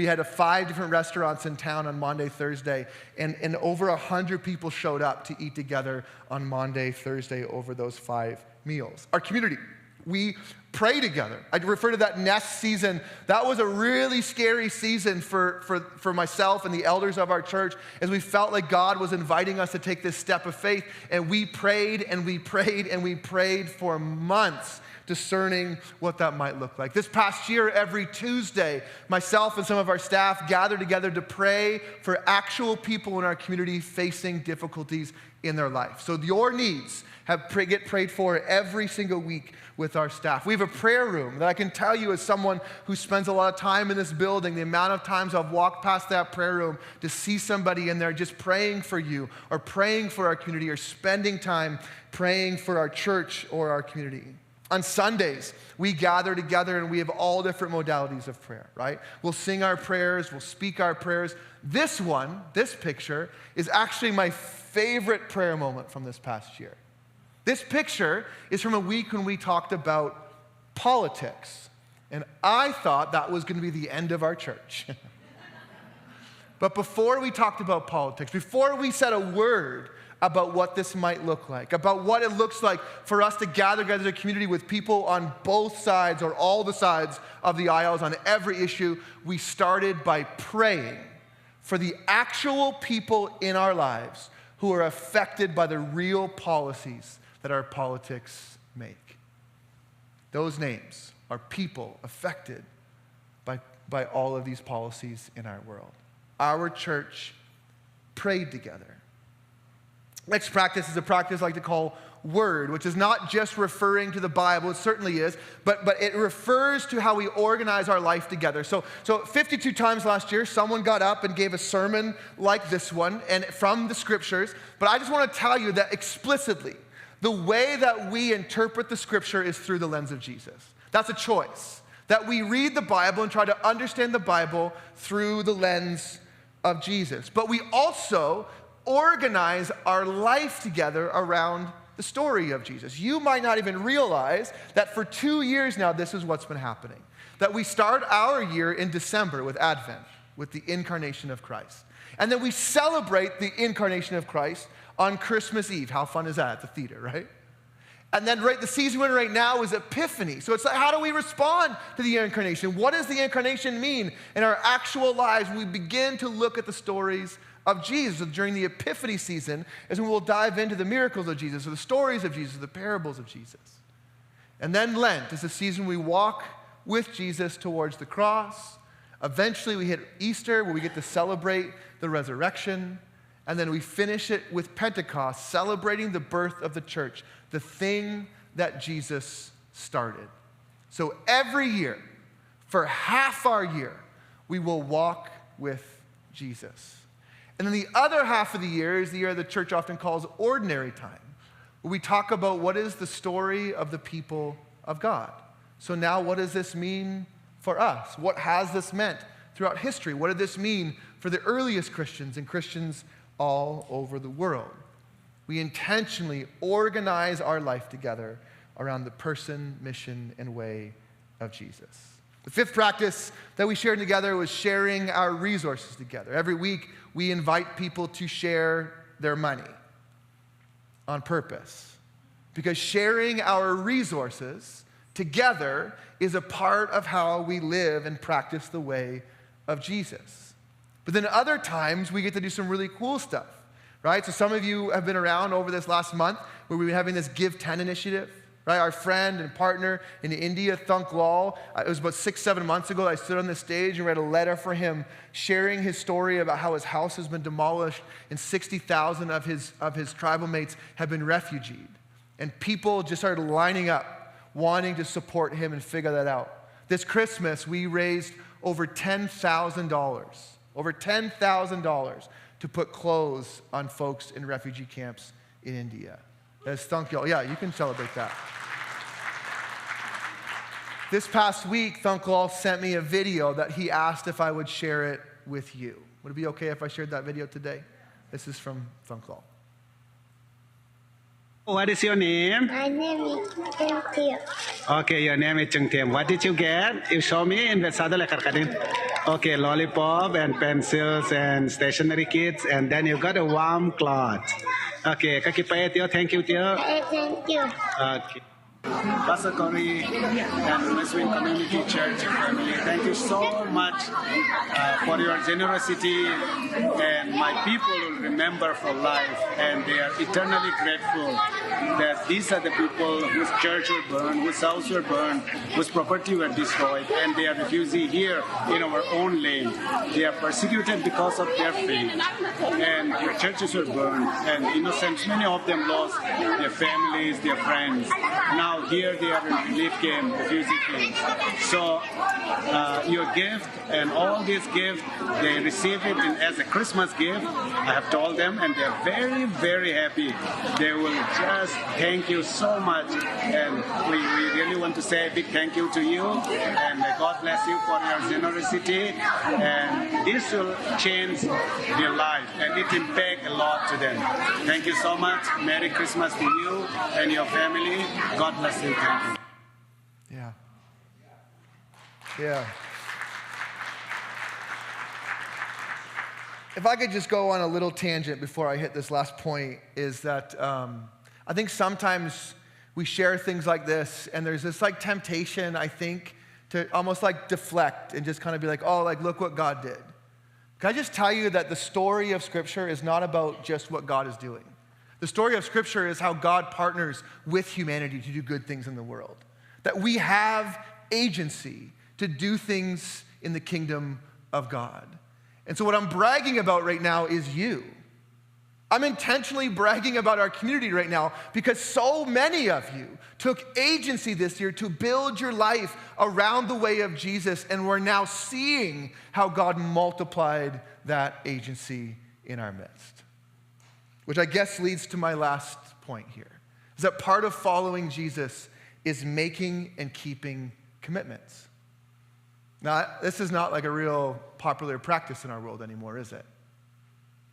had 5 different restaurants in town on Maundy, Thursday, and over 100 people showed up to eat together on Maundy, Thursday over those 5 meals. Our community, we pray together. I refer to that Nest season. That was a really scary season for myself and the elders of our church, as we felt like God was inviting us to take this step of faith. And we prayed and we prayed and we prayed for months, discerning what that might look like. This past year, every Tuesday, myself and some of our staff gathered together to pray for actual people in our community facing difficulties in their life. So your needs get prayed for every single week with our staff. We have a prayer room that I can tell you, as someone who spends a lot of time in this building, the amount of times I've walked past that prayer room to see somebody in there just praying for you or praying for our community or spending time praying for our church or our community. On Sundays, we gather together and we have all different modalities of prayer, right? We'll sing our prayers, we'll speak our prayers. This picture, is actually my favorite prayer moment from this past year. This picture is from a week when we talked about politics. And I thought that was going to be the end of our church. But before we talked about politics, before we said a word about what this might look like, about what it looks like for us to gather together as a community with people on both sides or all the sides of the aisles on every issue, we started by praying for the actual people in our lives who are affected by the real policies that our politics make. Those names are people affected by all of these policies in our world. Our church prayed together. Next practice is a practice I like to call word, which is not just referring to the Bible, it certainly is, but it refers to how we organize our life together. So 52 times last year, someone got up and gave a sermon like this one, and from the scriptures, but I just want to tell you that explicitly, the way that we interpret the scripture is through the lens of Jesus. That's a choice. That we read the Bible and try to understand the Bible through the lens of Jesus. But we also organize our life together around the story of Jesus. You might not even realize that for 2 years now, this is what's been happening. That we start our year in December with Advent, with the incarnation of Christ. And then we celebrate the incarnation of Christ on Christmas Eve. How fun is that at the theater, right? And then the season we're in right now is Epiphany. So it's like, how do we respond to the incarnation? What does the incarnation mean in our actual lives? We begin to look at the stories of Jesus. During the Epiphany season is when we'll dive into the miracles of Jesus, or the stories of Jesus, or the parables of Jesus. And then Lent is the season we walk with Jesus towards the cross. Eventually we hit Easter, where we get to celebrate the resurrection. And then we finish it with Pentecost, celebrating the birth of the church, the thing that Jesus started. So every year, for half our year, we will walk with Jesus. And then the other half of the year is the year the church often calls ordinary time, where we talk about what is the story of the people of God. So now what does this mean for us? What has this meant throughout history? What did this mean for the earliest Christians and Christians all over the world? We intentionally organize our life together around the person, mission, and way of Jesus. The fifth practice that we shared together was sharing our resources together. Every week, we invite people to share their money on purpose, because sharing our resources together is a part of how we live and practice the way of Jesus. But then other times, we get to do some really cool stuff, right? So some of you have been around over this last month where we've been having this Give 10 initiative, right? Our friend and partner in India, Thunk Lal, it was about 6-7 months ago, I stood on the stage and read a letter for him sharing his story about how his house has been demolished and 60,000 of his tribal mates have been refugeed. And people just started lining up, wanting to support him and figure that out. This Christmas, we raised over $10,000 to put clothes on folks in refugee camps in India. That's Thunk Lal. Yeah, you can celebrate that. This past week, Thunk Lal sent me a video that he asked if I would share it with you. Would it be okay if I shared that video today? This is from Thunk Lal. What is your name? My name is Cynthia. Okay, your name is Chung Tim. What did you get? You show me in the saddle. Okay, lollipop and pencils and stationery kits, and then you got a warm cloth. Okay, kaki payet yo, thank you, Tio. Thank you. Okay. Pastor Corey and Westwinds Community Church family, thank you so much for your generosity, and my people will remember for life, and they are eternally grateful that these are the people whose church were burned, whose house were burned, whose property were destroyed, and they are refugees here in our own land. They are persecuted because of their faith, and their churches were burned, and innocents, many of them lost their families, their friends. Now here they are in relief camp, refugee camps. So your gift and all this gift, they receive it as a Christmas gift. I have told them, and they're very, very happy. They will just thank you so much, and we really want to say a big thank you to you, and may God bless you for your generosity, and this will change their life, and it impact a lot to them. Thank you so much. Merry Christmas to you and your family. God bless you. Thank you. Yeah. Yeah. If I could just go on a little tangent before I hit this last point, is that I think sometimes we share things like this, and there's this like temptation, I think, to almost like deflect and just kind of be like, oh, like look what God did. Can I just tell you that the story of Scripture is not about just what God is doing. The story of Scripture is how God partners with humanity to do good things in the world. That we have agency to do things in the kingdom of God. And so what I'm bragging about right now is you. I'm intentionally bragging about our community right now because so many of you took agency this year to build your life around the way of Jesus, and we're now seeing how God multiplied that agency in our midst. Which I guess leads to my last point here, is that part of following Jesus is making and keeping commitments. Now, this is not like a real popular practice in our world anymore, is it?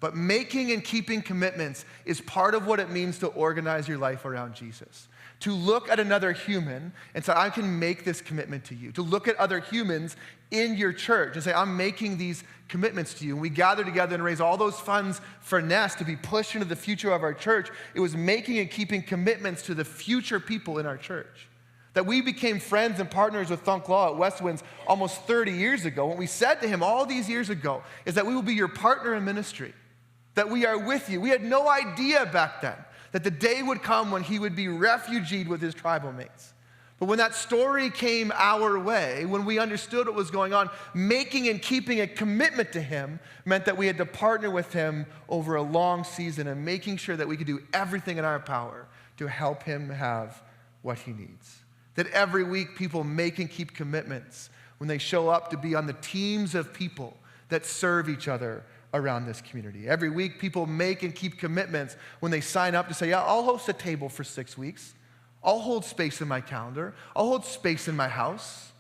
But making and keeping commitments is part of what it means to organize your life around Jesus. To look at another human and say, I can make this commitment to you. To look at other humans in your church and say, I'm making these commitments to you. And we gather together and raise all those funds for Nest to be pushed into the future of our church. It was making and keeping commitments to the future people in our church. That we became friends and partners with Thunk Law at Westwinds almost 30 years ago. What we said to him all these years ago is that we will be your partner in ministry. That we are with you. We had no idea back then that the day would come when he would be refugeed with his tribal mates. But when that story came our way, when we understood what was going on, making and keeping a commitment to him meant that we had to partner with him over a long season and making sure that we could do everything in our power to help him have what he needs. That every week people make and keep commitments when they show up to be on the teams of people that serve each other around this community. Every week, people make and keep commitments when they sign up to say, yeah, I'll host a table for 6 weeks. I'll hold space in my calendar. I'll hold space in my house.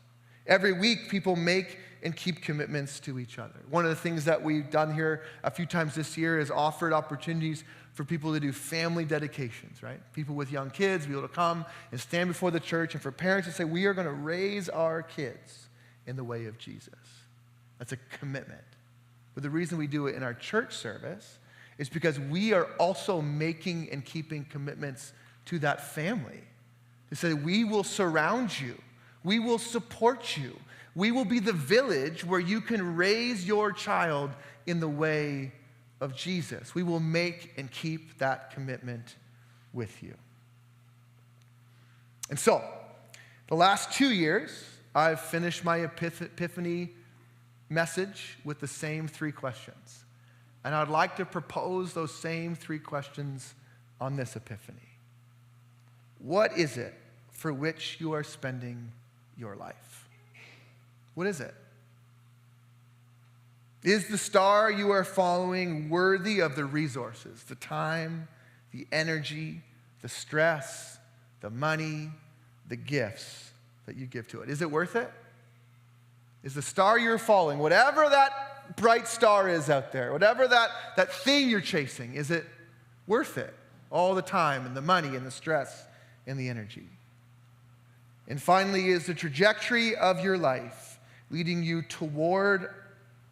Every week, people make and keep commitments to each other. One of the things that we've done here a few times this year is offered opportunities for people to do family dedications, right? People with young kids be able to come and stand before the church, and for parents to say, we are going to raise our kids in the way of Jesus. That's a commitment. But the reason we do it in our church service is because we are also making and keeping commitments to that family. To say, we will surround you. We will support you. We will be the village where you can raise your child in the way of Jesus. We will make and keep that commitment with you. And so, the last 2 years, I've finished my Epiphany message with the same 3 questions. And I'd like to propose those same 3 questions on this Epiphany. What is it for which you are spending your life? What is it? Is the star you are following worthy of the resources, the time, the energy, the stress, the money, the gifts that you give to it? Is it worth it? Is the star you're following, whatever that bright star is out there, whatever that thing you're chasing, is it worth it? All the time and the money and the stress and the energy. And finally, is the trajectory of your life leading you toward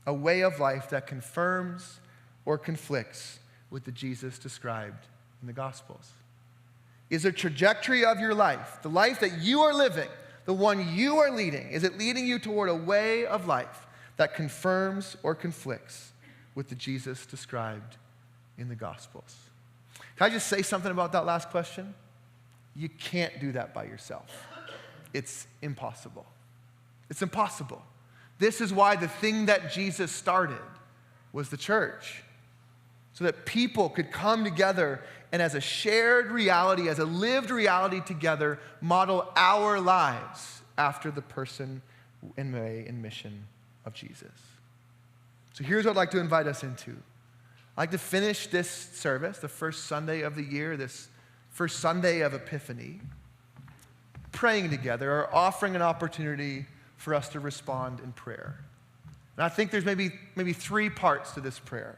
a way of life that confirms or conflicts with the Jesus described in the Gospels? Is the trajectory of your life, the life that you are living, the one you are leading, is it leading you toward a way of life that confirms or conflicts with the Jesus described in the Gospels? Can I just say something about that last question? You can't do that by yourself. It's impossible. It's impossible. This is why the thing that Jesus started was the church, so that people could come together and as a shared reality, as a lived reality together, model our lives after the person and way and mission of Jesus. So here's what I'd like to invite us into. I'd like to finish this service, the first Sunday of the year, this first Sunday of Epiphany, praying together or offering an opportunity for us to respond in prayer. And I think there's maybe 3 parts to this prayer.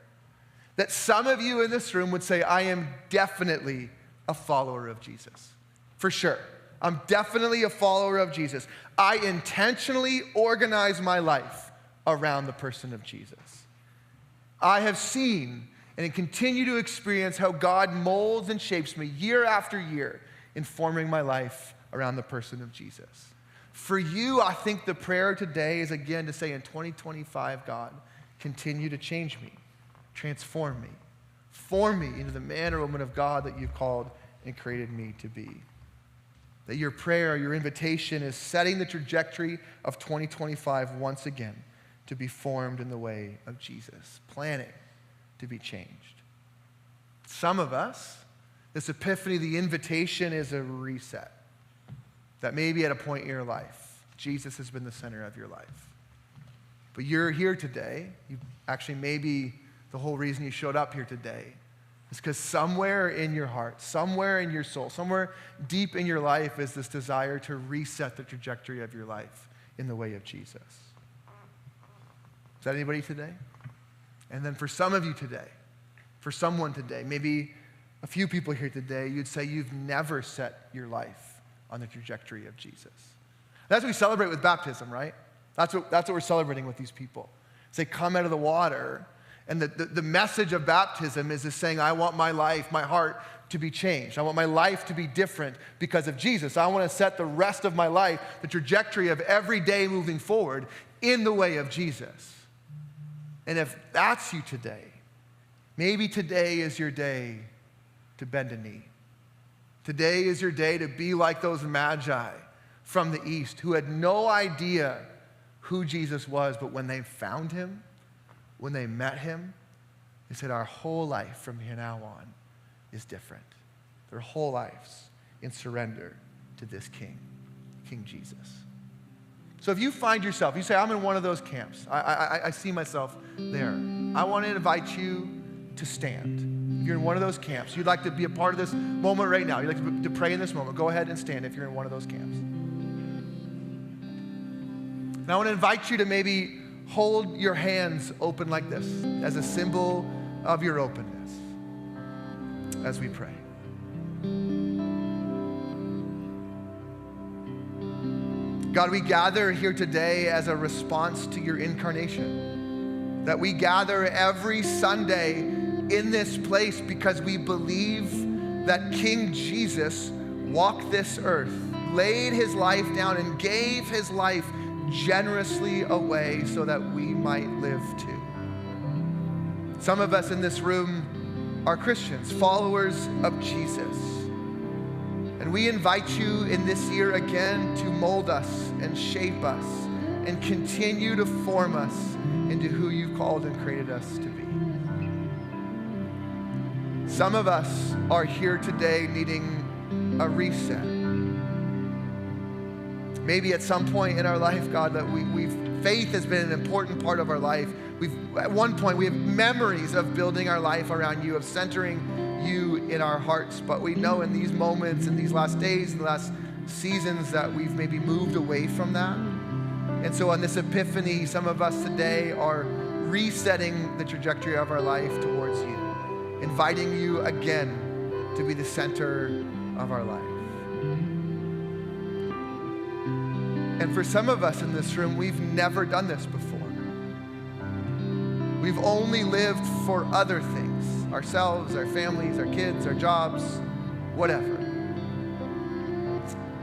That some of you in this room would say, I am definitely a follower of Jesus. For sure. I'm definitely a follower of Jesus. I intentionally organize my life around the person of Jesus. I have seen and continue to experience how God molds and shapes me year after year in forming my life around the person of Jesus. For you, I think the prayer today is again to say in 2025, God, continue to change me. Transform me. Form me into the man or woman of God that you've called and created me to be. That your prayer, your invitation is setting the trajectory of 2025 once again to be formed in the way of Jesus, planning to be changed. Some of us, this Epiphany, the invitation is a reset. That maybe at a point in your life, Jesus has been the center of your life. But you're here today, you actually maybe the whole reason you showed up here today is because somewhere in your heart, somewhere in your soul, somewhere deep in your life is this desire to reset the trajectory of your life in the way of Jesus. Is that anybody today? And then for some of you today, For someone today, maybe a few people here today, you'd say you've never set your life on the trajectory of Jesus. That's what we celebrate with baptism, right? That's what we're celebrating with these people. They come out of the water, and the message of baptism is this saying, I want my life, my heart to be changed. I want my life to be different because of Jesus. I want to set the rest of my life, the trajectory of every day moving forward, in the way of Jesus. And if that's you today, maybe today is your day to bend a knee. Today is your day to be like those magi from the east who had no idea who Jesus was, but when they found him, when they met him, they said, our whole life from here now on is different. Their whole lives in surrender to this King, King Jesus. So if you find yourself, you say, I'm in one of those camps. I see myself there. I want to invite you to stand. If you're in one of those camps, you'd like to be a part of this moment right now, you'd like to pray in this moment, go ahead and stand if you're in one of those camps. Now I want to invite you to maybe hold your hands open like this as a symbol of your openness as we pray. God, we gather here today as a response to your incarnation. That we gather every Sunday in this place because we believe that King Jesus walked this earth, laid his life down, and gave his life generously away so that we might live too. Some of us in this room are Christians, followers of Jesus. And we invite you in this year again to mold us and shape us and continue to form us into who you've called and created us to be. Some of us are here today needing a reset. Maybe at some point in our life, God, that faith has been an important part of our life. At one point, we have memories of building our life around you, of centering you in our hearts. But we know in these moments, in these last days, in the last seasons, that we've maybe moved away from that. And so on this Epiphany, some of us today are resetting the trajectory of our life towards you, inviting you again to be the center of our life. And for some of us in this room, we've never done this before. We've only lived for other things, ourselves, our families, our kids, our jobs, whatever.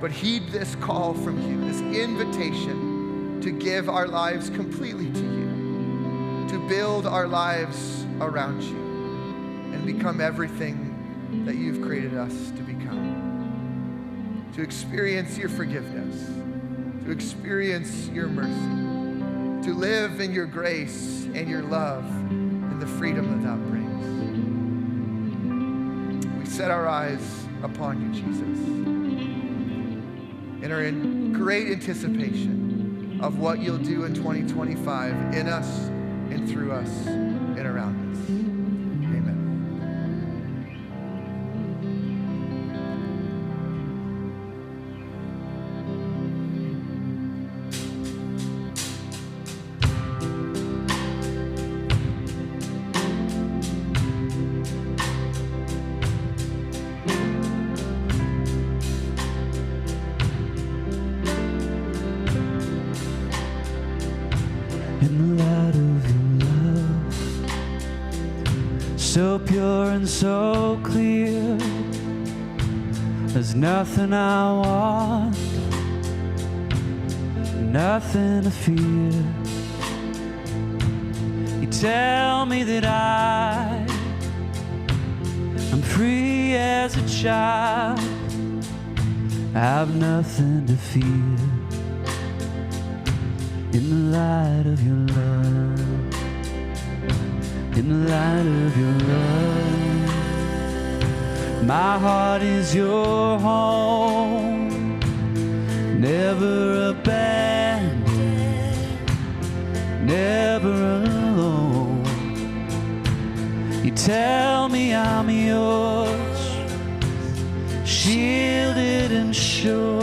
But heed this call from you, this invitation to give our lives completely to you, to build our lives around you, and become everything that you've created us to become. To experience your forgiveness, to experience your mercy, to live in your grace and your love and the freedom that brings. We set our eyes upon you, Jesus, and are in great anticipation of what you'll do in 2025 in us and through us and around us. Amen. So pure and so clear, there's nothing I want, nothing to fear. You tell me that I'm free as a child, I have nothing to fear in the light of your love. In the light of your love, my heart is your home, never abandoned, never alone. You tell me I'm yours, shielded and sure,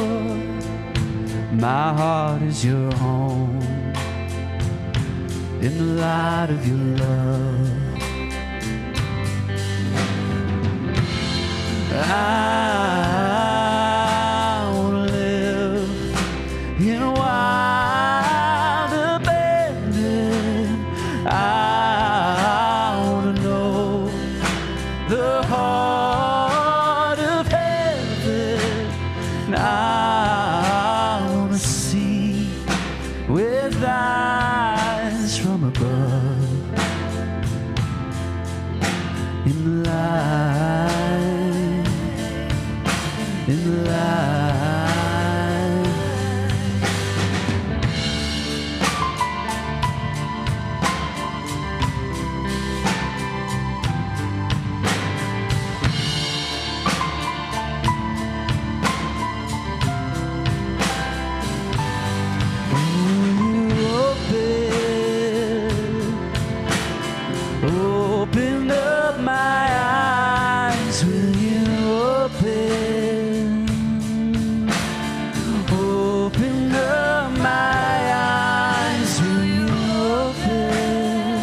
my heart is your home. In the light of your love, I wanna live in a wild abandon. I wanna know the heart of heaven. And I wanna see with eyes from above. In the light, in the light. Open up my eyes, will you open? Open up my eyes, will you open?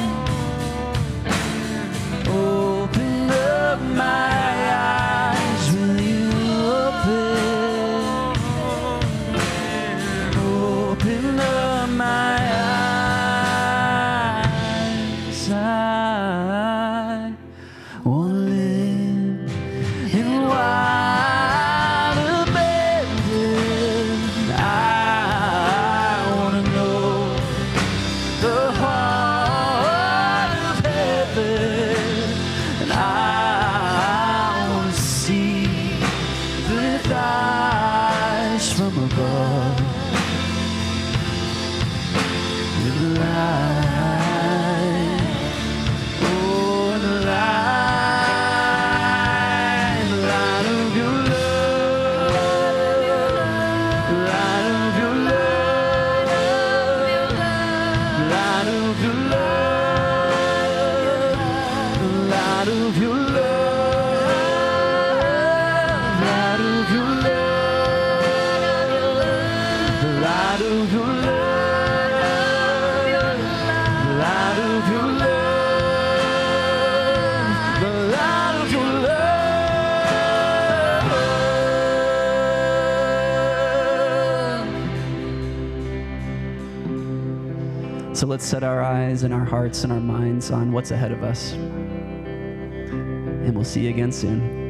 Open up my eyes, will you open? Open up my eyes. I wanna live in wild abandon. I wanna know the heart of heaven, and I wanna see with eyes from above. In the light, oh, in the light, the light of your love, the light of your love, the light of your love, the light of your love, the light of your love, the light of your love. So let's set our eyes and our hearts and our minds on what's ahead of us. And we'll see you again soon.